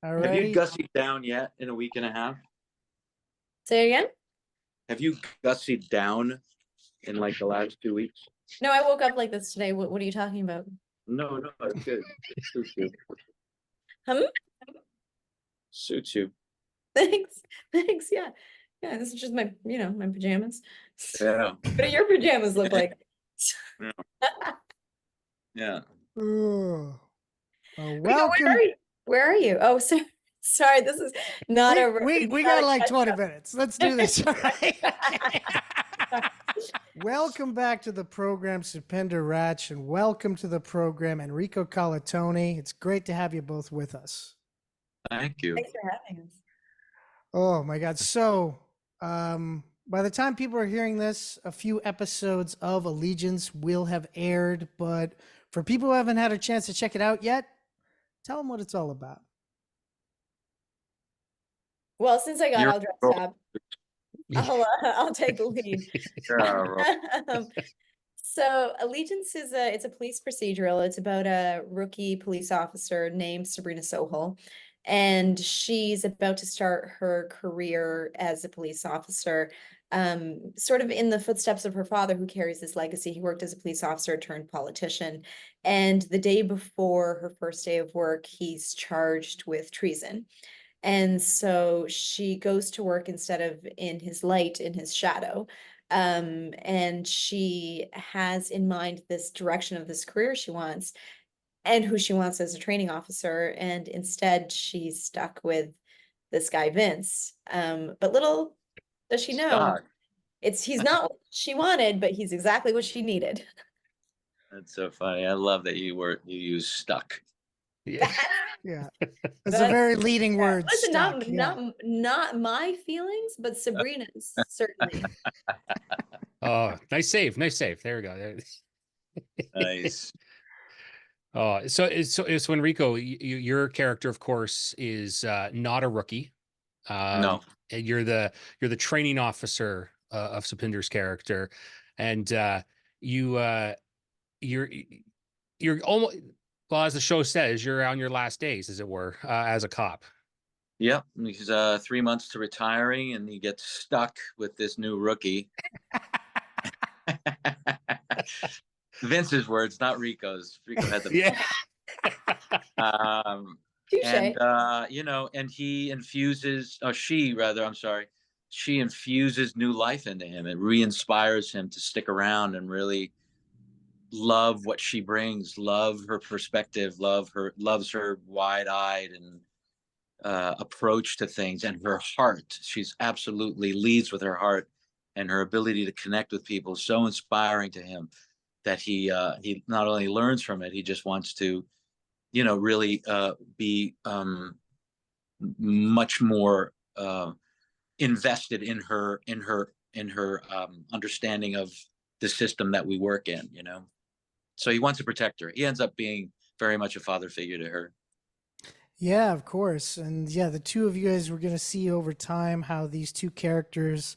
Have you Alrighty. gussied down yet in a week and a half? Say it again? Have you gussied down in like the last 2 weeks? No, I woke up like this today. What are you talking about? No, it's good. It suits you. Hmm? Suits you. Thanks. Thanks. Yeah. Yeah, this is just my pajamas. Yeah. What do your pajamas look like? Yeah. Yeah. Oh, Rico, welcome. where are you? Oh, sorry, this is not We got like 20 minutes. Let's do this. All right. Welcome back to the program, Supinder Wraich, and welcome to the program, Enrico Colantoni. It's great to have you both with us. Thank you. Thanks for having us. Oh my God. So, by the time people are hearing this, a few episodes of Allegiance will have aired, but for people who haven't had a chance to check it out yet, tell them what it's all about. Well, since I got You're all dressed up, I'll take the lead. So Allegiance it's a police procedural. It's about a rookie police officer named Sabrina Sohal, and she's about to start her career as a police officer, sort of in the footsteps of her father, who carries this legacy. He worked as a police officer turned politician, and the day before her first day of work, he's charged with treason. And so she goes to work instead of in his light, in his shadow. And she has in mind this direction of this career she wants and who she wants as a training officer. And instead, she's stuck with this guy, Vince. But little does she know, he's not what she wanted, but he's exactly what she needed. That's so funny. I love that you used stuck. Yeah. Yeah. That's a very leading word. Listen, stuck. not my feelings, but Sabrina's certainly. Oh, nice save. There we go. Nice. Oh, so Enrico, your character, of course, is not a rookie. No. You're the training officer of Supinder's character, and you're almost, well, as the show says, you're on your last days, as it were, as a cop. Yep. He's 3 months to retiring, and he gets stuck with this new rookie. Vince's words, not Rico's. Rico had the yeah. And and he infuses, she infuses new life into him. It re-inspires him to stick around and really love what she brings, love her perspective, loves her wide-eyed and approach to things, and her heart. She's absolutely leads with her heart, and her ability to connect with people is so inspiring to him that he not only learns from it, he just wants to, really be much more invested in her understanding of the system that we work in. So he wants to protect her. He ends up being very much a father figure to her. Yeah, of course. And yeah, the two of you guys, we're going to see over time how these two characters,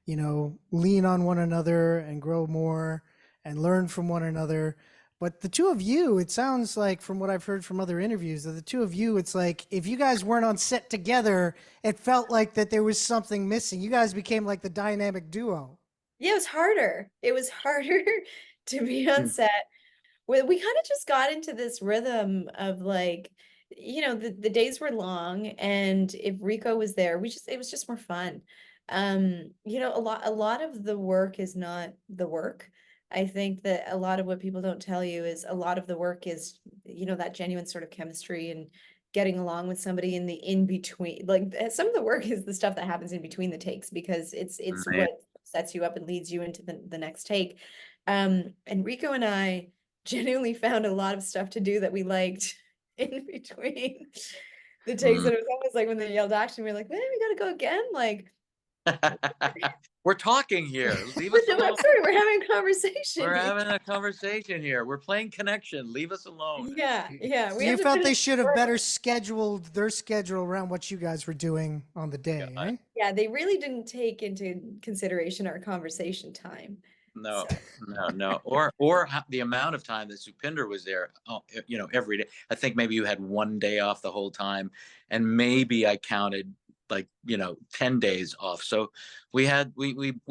lean on one another and grow more and learn from one another. But the two of you, it sounds like, from what I've heard from other interviews, that the two of you, it's like if you guys weren't on set together, it felt like that there was something missing. You guys became like the dynamic duo. Yeah, it was harder. It was harder to be on set. We kind of just got into this rhythm of like, the days were long, and if Rico was there, it was just more fun. A lot of the work is not the work. I think that a lot of what people don't tell you is a lot of the work is, that genuine sort of chemistry and getting along with somebody in the in between. Like some of the work is the stuff that happens in between the takes, because it's Right. what sets you up and leads you into the next take. And Rico and I genuinely found a lot of stuff to do that we liked in between the takes. And it was almost like when they yelled action, we were like, man, we gotta go again. Like, we're talking here. Leave us alone. I'm sorry, we're having a conversation. We're having a conversation here. We're playing connection. Leave us alone. Yeah. So you felt they should have better scheduled their schedule around what you guys were doing on the day, right? Yeah, they really didn't take into consideration our conversation time. no, So, no. Or the amount of time that Supinder was there, every day. I think maybe you had one day off the whole time, and maybe I counted like 10 days off. So we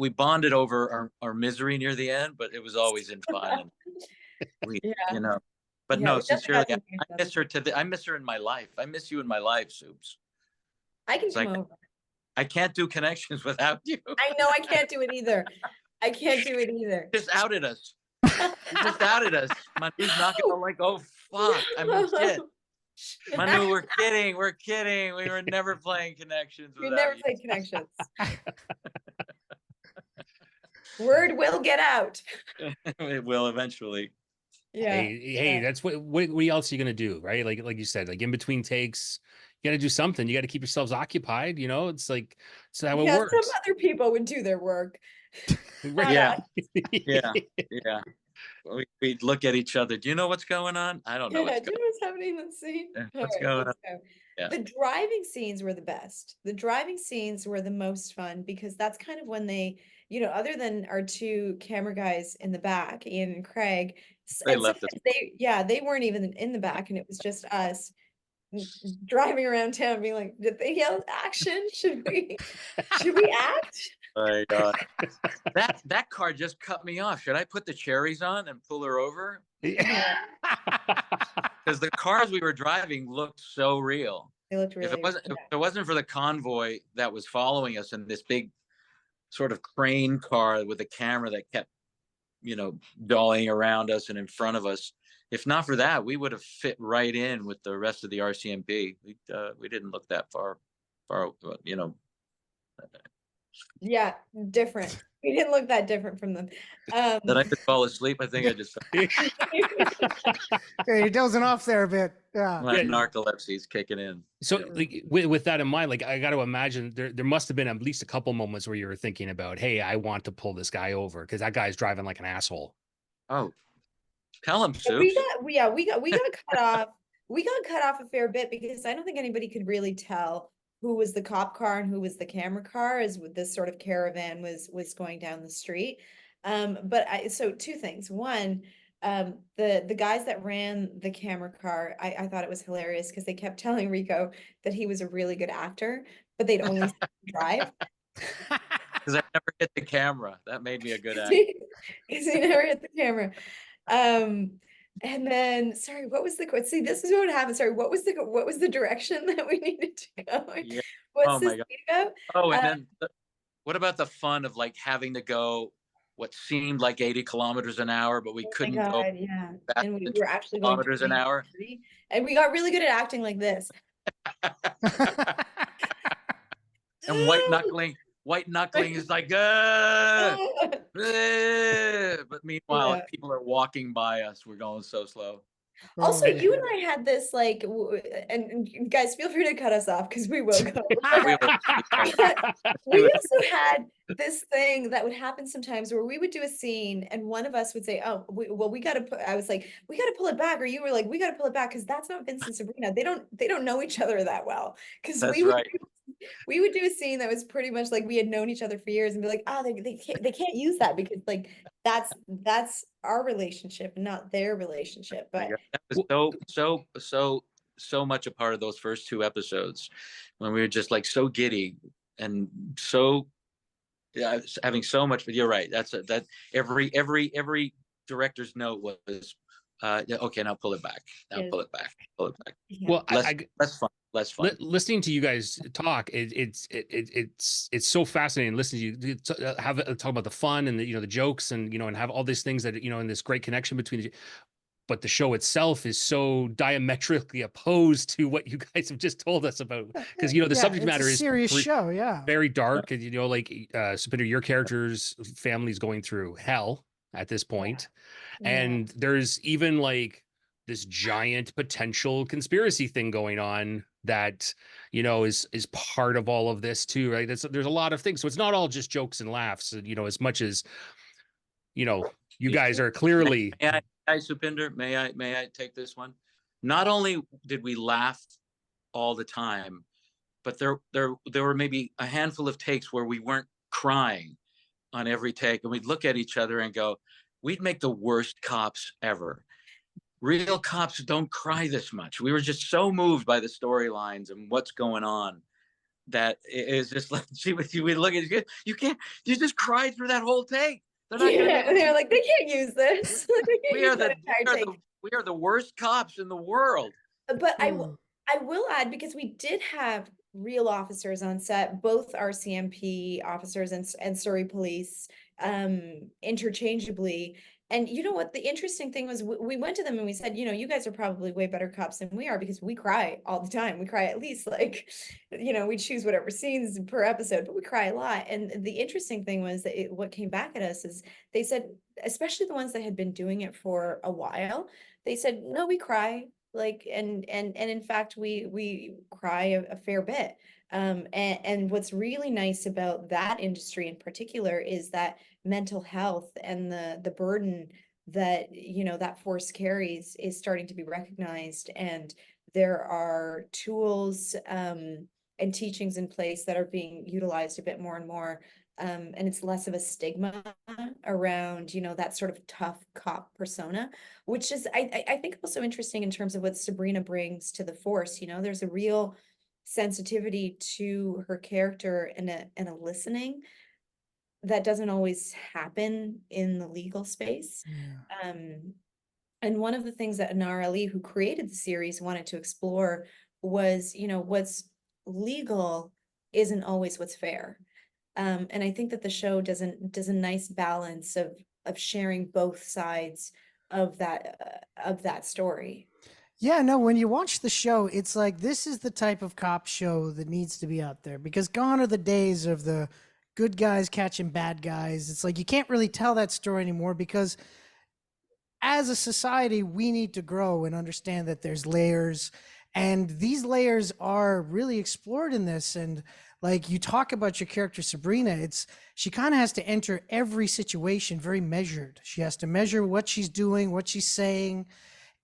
bonded over our misery near the end, but it was always in fun. And we, yeah, but yeah, no, we definitely got sincerely, to know each I other. miss her I miss her in my life. I miss you in my life, Soups. I can It's come like over. I can't do connections without you. I know I can't do it either. I can't do it either. Just outed us. You just outed us. Manu's not gonna like, oh fuck. I mean, shit. Manu, we're kidding. We're kidding. We were never playing connections We without never you. played connections. Word will get out. It will eventually. Yeah. Hey, that's what else are you gonna do, right? Like you said, like in between takes, you got to do something. You got to keep yourselves occupied. It's like how it Yeah, works. some other people would do their work. Yeah. Yeah. We'd look at each other. Do you know what's going on? I don't know Yeah, what's do you know what's happening in the scene? going on. All What's right, going on? let's go. Yeah. The driving scenes were the best. The driving scenes were the most fun because that's kind of when they, other than our two camera guys in the back, Ian and Craig, They and left us. sometimes they weren't even in the back, and it was just us driving around town being like, did they yell action? Should we act? Oh my God. That car just cut me off. Should I put the cherries on and pull her over? Yeah, Because the cars we were driving looked so real. they looked really. If it wasn't for the convoy that was following us in this big sort of crane car with a camera that kept, dollying around us and in front of us, if not for that, we would have fit right in with the rest of the RCMP. We didn't look that far, Yeah, different. We didn't look that different from them. That I could fall asleep. I think I just Yeah, you're dozing off there a bit. Yeah. my narcolepsy is kicking in. So like with that in mind, like I got to imagine there must have been at least a couple moments where you were thinking about, hey, I want to pull this guy over because that guy's driving like an asshole. Oh, tell him, Soups. We got cut off. We got cut off a fair bit because I don't think anybody could really tell who was the cop car and who was the camera car as this sort of caravan was going down the street. So two things. One, the guys that ran the camera car, I thought it was hilarious because they kept telling Rico that he was a really good actor, but they'd only see him drive. Because I never hit the camera. That made me a good actor. Because he never hit the camera. And then, sorry, what was see, this is what happened. Sorry, what was the direction that we needed to go? Yeah. What's Oh this my God. about? Oh, and then what about the fun of like having to go what seemed like 80 kilometers an hour, but we couldn't go Yeah. faster And we than were actually going kilometers an hour. and we got really good at acting like this. And white knuckling is like, but meanwhile, people are walking by us. We're going so slow. Also, Oh, you and I had this like, and guys, feel free to cut us off because we will go. We also had this thing that would happen sometimes where we would do a scene and one of us would say, "Oh, we got to put." I was like, "We got to pull it back," or you were like, "We got to pull it back," because that's not Vince and Sabrina. They don't know each other that well. Because we would do a scene that was pretty much like we had known each other for years and be like, "Oh, they can't use that because like that's our relationship, not their relationship." But that was so much a part of those first two episodes when we were just like so giddy and so having so much. But you're right. That every director's note was okay. Now pull it back. Pull it back. yeah. Well, less fun. Listening to you guys talk, it's so fascinating listening to you talk about the fun and the jokes and and have all these things that and this great connection between you. But the show itself is so diametrically opposed to what you guys have just told us about because the subject matter is serious show, yeah, very dark. And like Supinder, your character's family's going through hell at this point. And there's even like this giant potential conspiracy thing going on that is part of all of this too, right? There's a lot of things, so it's not all just jokes and laughs, as much as you guys are clearly. May I, Supinder, may I take this one? Not only did we laugh all the time, but there were maybe a handful of takes where we weren't crying. on every take, and we'd look at each other and go, we'd make the worst cops ever. Real cops don't cry this much. We were just so moved by the storylines and what's going on that it is just like, we look at you can't, you just cried through that whole take. They're not gonna Yeah, they're like, they can't use this. They can't we use are that entire take. we are the worst cops in the world. But I will add, because we did have real officers on set, both RCMP officers and Surrey Police, interchangeably. And you know what? The interesting thing was, we went to them and we said, you know, you guys are probably way better cops than we are, because we cry all the time. We cry at least, like, you know, we choose whatever scenes per episode, but we cry a lot. And the interesting thing was that what came back at us is, they said, especially the ones that had been doing it for a while, they said, no, we cry. Like, and in fact, we cry a fair bit. And what's really nice about that industry in particular is that mental health and the burden that, you know, that force carries is starting to be recognized. And there are tools and teachings in place that are being utilized a bit more and more. And it's less of a stigma around, you know, that sort of tough cop persona, which is, I think, also interesting in terms of what Sabrina brings to the force. You know, there's a real sensitivity to her character and a listening that doesn't always happen in the legal space. Yeah. And one of the things that Anar Ali, who created the series, wanted to explore was, you know, what's legal isn't always what's fair. And I think that the show does a nice balance of sharing both sides of that story. Yeah, no, when you watch the show, it's like, this is the type of cop show that needs to be out there, because gone are the days of the good guys catching bad guys. It's like, you can't really tell that story anymore, because as a society, we need to grow and understand that there's layers, and these layers are really explored in this. And like, you talk about your character Sabrina, she kind of has to enter every situation very measured. She has to measure what she's doing, what she's saying.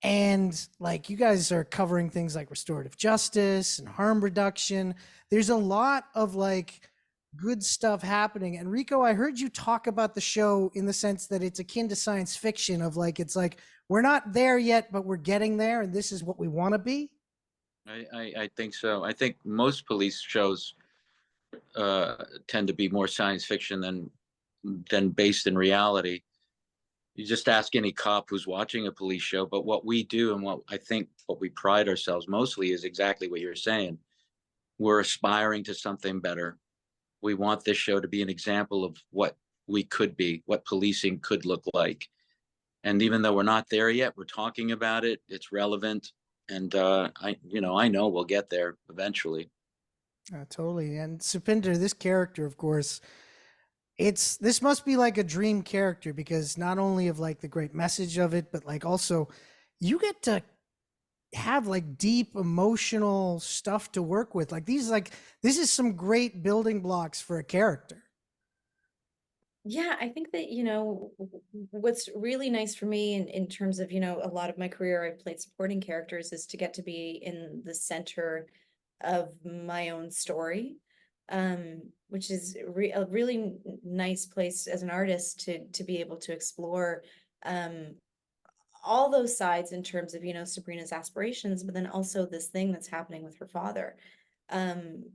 And like, you guys are covering things like restorative justice and harm reduction. There's a lot of like good stuff happening. Enrico, I heard you talk about the show in the sense that it's akin to science fiction, of like, it's like, we're not there yet, but we're getting there, and this is what we want to be. I think so. I think most police shows tend to be more science fiction than based in reality. You just ask any cop who's watching a police show. But what we do, and what we pride ourselves mostly, is exactly what you're saying. We're aspiring to something better. We want this show to be an example of what we could be, what policing could look like. And even though we're not there yet, we're talking about it. It's relevant. And I know we'll get there eventually. Totally. And Supinder, this character, of course, this must be like a dream character, because not only of like the great message of it, but like also you get to have like deep emotional stuff to work with. Like, this is some great building blocks for a character. Yeah, I think that, you know, what's really nice for me in terms of, you know, a lot of my career, I've played supporting characters, is to get to be in the center of my own story, which is a really nice place as an artist to be able to explore all those sides in terms of, you know, Sabrina's aspirations, but then also this thing that's happening with her father. And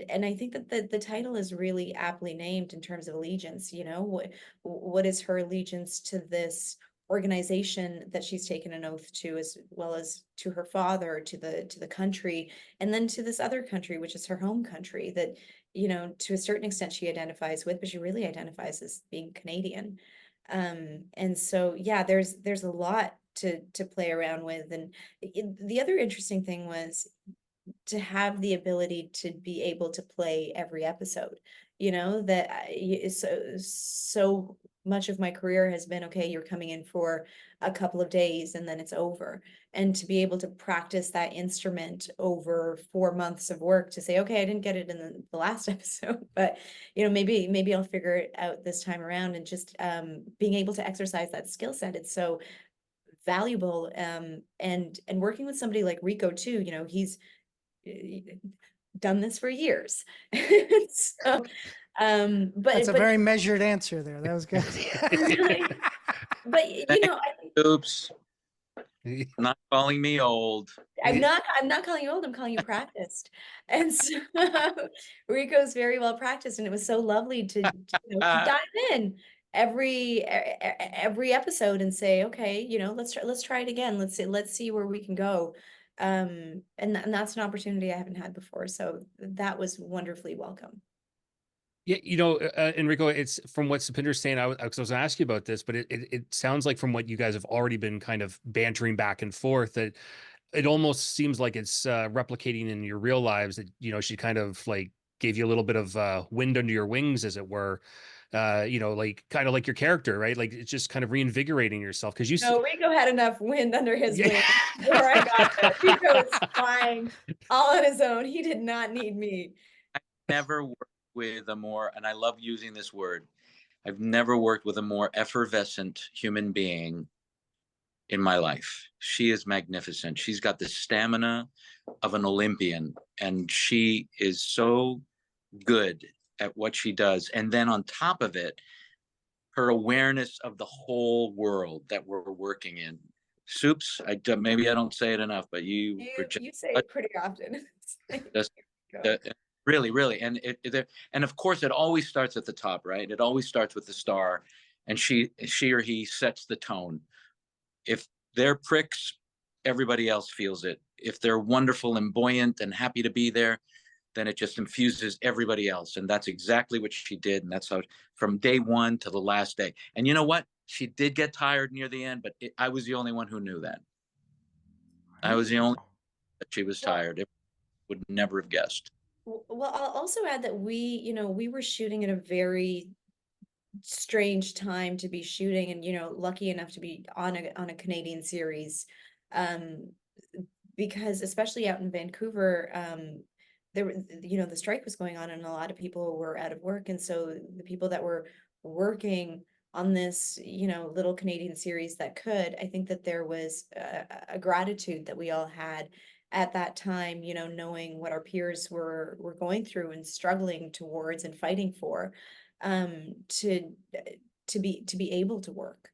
I think that the title is really aptly named in terms of allegiance. You know, what is her allegiance to this organization that she's taken an oath to, as well as to her father, to the country, and then to this other country, which is her home country, that, you know, to a certain extent she identifies with, but she really identifies as being Canadian. And so, yeah, there's a lot to play around with. And the other interesting thing was to have the ability to be able to play every episode. You know, that so much of my career has been, okay, you're coming in for a couple of days and then it's over. And to be able to practice that instrument over 4 months of work, to say, okay, I didn't get it in the last episode, but, you know, maybe I'll figure it out this time around. And just being able to exercise that skill set, it's so valuable. And working with somebody like Rico too, you know, he's done this for years. So That's a very measured answer there. That was good. But you know, Oops. Not calling me old. I'm not calling you old, I'm calling you practiced. And so Rico's very well practiced, and it was so lovely to, you know, to dive in every episode and say, okay, you know, let's try it again. Let's see where we can go. And that's an opportunity I haven't had before. So that was wonderfully welcome. Yeah, you know, Enrico, it's from what Supinder's saying. I was going to ask you about this, but it sounds like from what you guys have already been kind of bantering back and forth that it almost seems like it's replicating in your real lives, that, you know, she kind of like gave you a little bit of wind under your wings, as it were. You know, like kind of like your character, right? Like it's just kind of reinvigorating yourself, because you. No, Rico had enough wind under his wings before I got there. Rico was flying all on his own. He did not need me. I never worked with a more, and I love using this word, I've never worked with a more effervescent human being in my life. She is magnificent. She's got the stamina of an Olympian, and she is so good at what she does. And then on top of it, her awareness of the whole world that we're working in. Soups, maybe I don't say it enough, but you say it pretty often. Just, really, and and of course it always starts at the top, right? It always starts with the star, and she or he sets the tone. If they're pricks, everybody else feels it. If they're wonderful and buoyant and happy to be there, then it just infuses everybody else. And that's exactly what she did. And that's how, from day one to the last day. And you know what? She did get tired near the end, but I was the only one who knew that. I was the only that she was tired. It would never have guessed. Well, I'll also add that we were shooting at a very strange time to be shooting, and, you know, lucky enough to be on a Canadian series, because especially out in Vancouver, there, you know, the strike was going on and a lot of people were out of work. And so the people that were working on this, you know, little Canadian series that could, I think that there was a gratitude that we all had at that time, you know, knowing what our peers were going through and struggling towards and fighting for, to be able to work.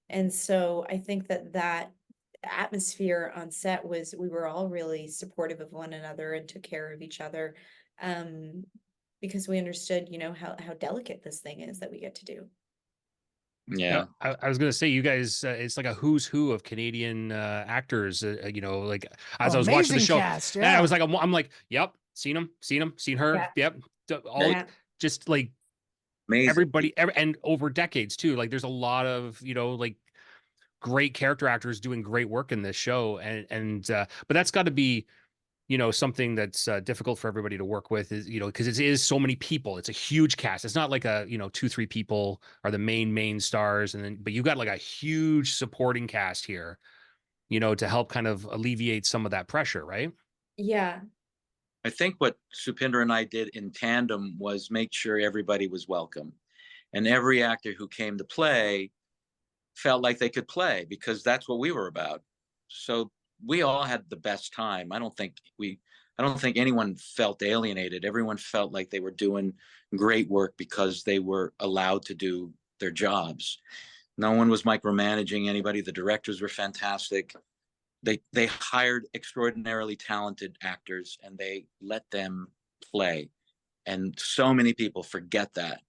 And so I think that atmosphere on set was, we were all really supportive of one another and took care of each other, because we understood, you know, how delicate this thing is that we get to do. Yeah, I was gonna say, you guys, it's like a who's who of Canadian actors. You know, like as I was watching the show, cast, and I was like, I'm like, yep, seen him, seen her, yep, all just like amazing. Everybody, and over decades too. Like there's a lot of, you know, like great character actors doing great work in this show, and but that's got to be, you know, something that's difficult for everybody to work with, is, you know, because it is so many people. It's a huge cast. It's not like a, you know, 2-3 people are the main stars, and then, but you've got like a huge supporting cast here, you know, to help kind of alleviate some of that pressure, right? Yeah. I think what Supinder and I did in tandem was make sure everybody was welcome, and every actor who came to play felt like they could play, because that's what we were about. So we all had the best time. I don't think anyone felt alienated. Everyone felt like they were doing great work because they were allowed to do their jobs. No one was micromanaging anybody. The directors were fantastic. They hired extraordinarily talented actors and they let them play. And so many people forget that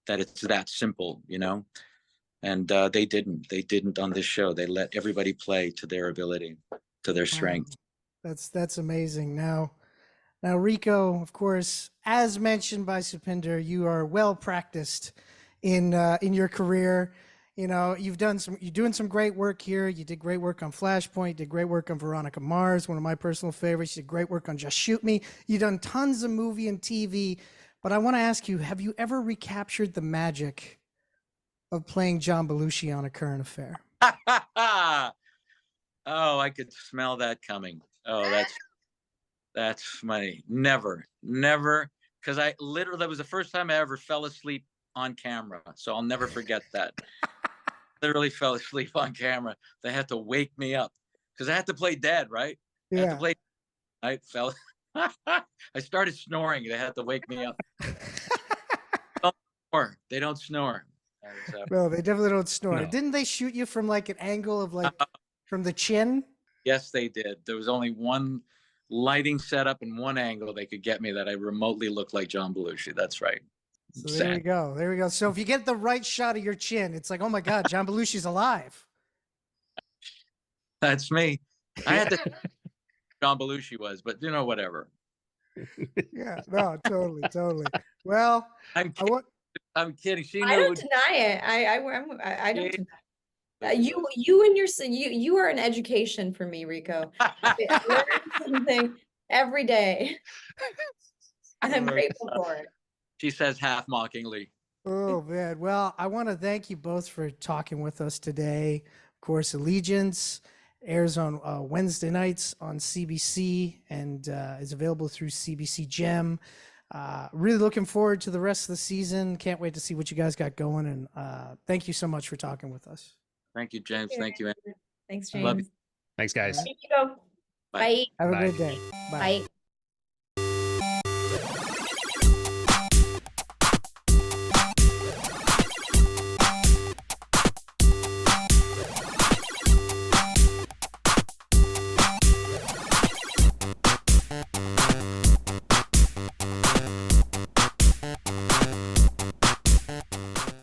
it's that simple, you know? And they didn't on this show. They let everybody play to their ability, to their strength. That's amazing. Now, Rico, of course, as mentioned by Supinder, you are well practiced in your career. You know, you're doing some great work here. You did great work on Flashpoint, you did great work on Veronica Mars, one of my personal favorites. You did great work on Just Shoot Me. You've done tons of movie and TV, but I want to ask you, have you ever recaptured the magic of playing John Belushi on A Current Affair? Oh, I could smell that coming. Oh, that's funny. Never, because that was the first time I ever fell asleep on camera. So I'll never forget that. Literally fell asleep on camera. They had to wake me up because I had to play dead, right? Yeah. I had to play. I fell. I started snoring. They had to wake me up. Or they don't snore. And so, No, they definitely don't snore. No. Didn't they shoot you from like an angle of like from the chin? yes, they did. There was only one lighting setup and one angle they could get me that I remotely looked like John Belushi. That's right. So there we go. There we go. So if you get the right shot of your chin, it's like, oh my God, John Belushi's alive. That's me. I had to John Belushi was, but you know, whatever. Yeah, no, totally, totally. Well, I'm I kidding. want I'm kidding. She I knew it don't would deny it. I don't Yeah. deny it. You and your you are an education for me, Rico. I learn something every day, and I'm grateful for it. She says half mockingly. Oh man. Well, I want to thank you both for talking with us today. Of course, Allegiance airs on Wednesday nights on CBC and is available through CBC Gem. Really looking forward to the rest of the season. Can't wait to see what you guys got going. And thank you so much for talking with us. Thank you, James. Thank you, Andy. Thanks, I love James. Thanks, guys. Thank you. Bye. Have a Bye. good day. Bye. Bye.